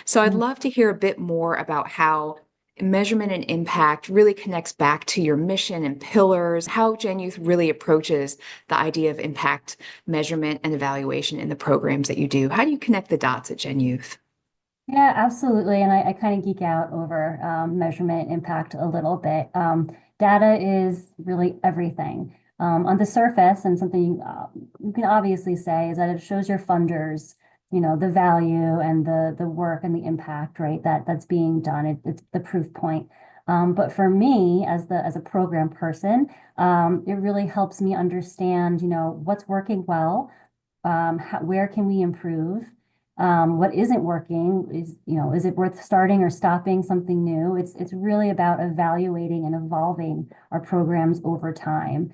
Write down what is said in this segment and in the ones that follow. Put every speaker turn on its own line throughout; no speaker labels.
So I'd love to hear a bit more about how measurement and impact really connects back to your mission and pillars, how GenYouth really approaches the idea of impact measurement and evaluation in the programs that you do. How do you connect the dots at GenYouth?
Yeah, absolutely. And I kind of geek out over measurement impact a little bit. Data is really everything. On the surface, and something you can obviously say is that it shows your funders, the value and the work and the impact, right? That's being done. It's the proof point. But for me, as a program person, it really helps me understand, what's working well, where can we improve? What isn't working is it worth starting or stopping something new? It's really about evaluating and evolving our programs over time.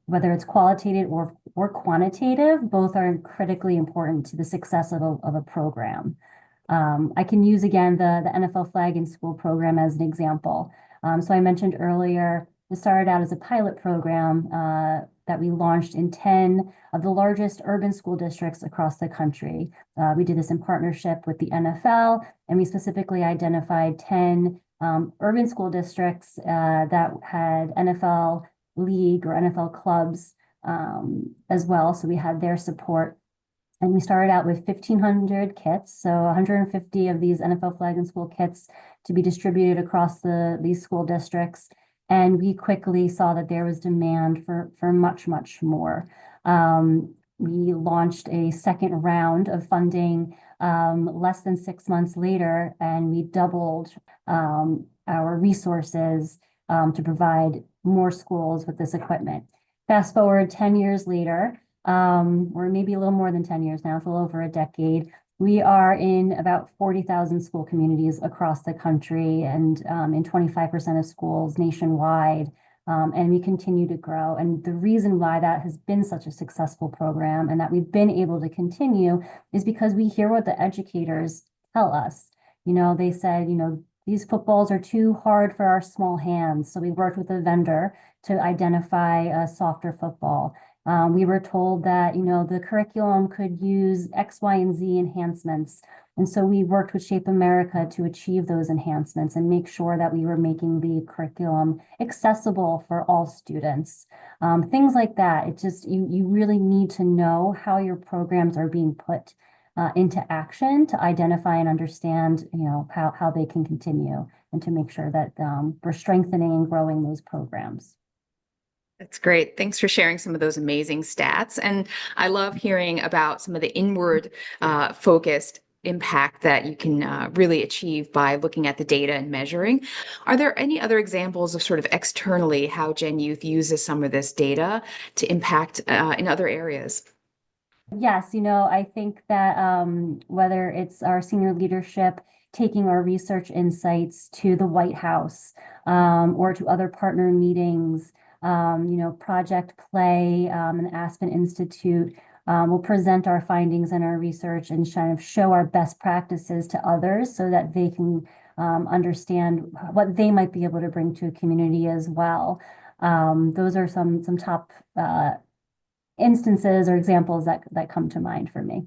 Whether it's qualitative or quantitative, both are critically important to the success of a program. I can use again the NFL flag in school program as an example. So I mentioned earlier, it started out as a pilot program that we launched in 10 of the largest urban school districts across the country. We did this in partnership with the NFL, and we specifically identified 10 urban school districts that had NFL league or NFL clubs as well. So we had their support. And we started out with 1,500 kits, so 150 of these NFL flag and school kits to be distributed across these school districts. And we quickly saw that there was demand for much, much more. We launched a second round of funding less than 6 months later, and we doubled our resources to provide more schools with this equipment. Fast forward 10 years later, or maybe a little more than 10 years now, it's a little over a decade. We are in about 40,000 school communities across the country and in 25% of schools nationwide. And we continue to grow. And the reason why that has been such a successful program and that we've been able to continue is because we hear what the educators tell us. They said, these footballs are too hard for our small hands. So we worked with a vendor to identify a softer football. We were told that, the curriculum could use X, Y, and Z enhancements. And so we worked with Shape America to achieve those enhancements and make sure that we were making the curriculum accessible for all students. Things like that. It just, you really need to know how your programs are being put into action to identify and understand, how they can continue and to make sure that we're strengthening and growing those programs.
That's great. Thanks for sharing some of those amazing stats. And I love hearing about some of the inward focused impact that you can really achieve by looking at the data and measuring. Are there any other examples of sort of externally how GenYouth uses some of this data to impact in other areas?
Yes, I think that whether it's our senior leadership taking our research insights to the White House or to other partner meetings, Project Play and Aspen Institute will present our findings and our research and kind of show our best practices to others so that they can understand what they might be able to bring to a community as well. Those are some top instances or examples that come to mind for me.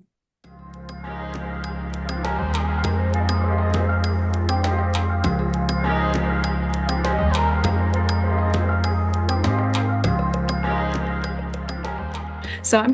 So I'm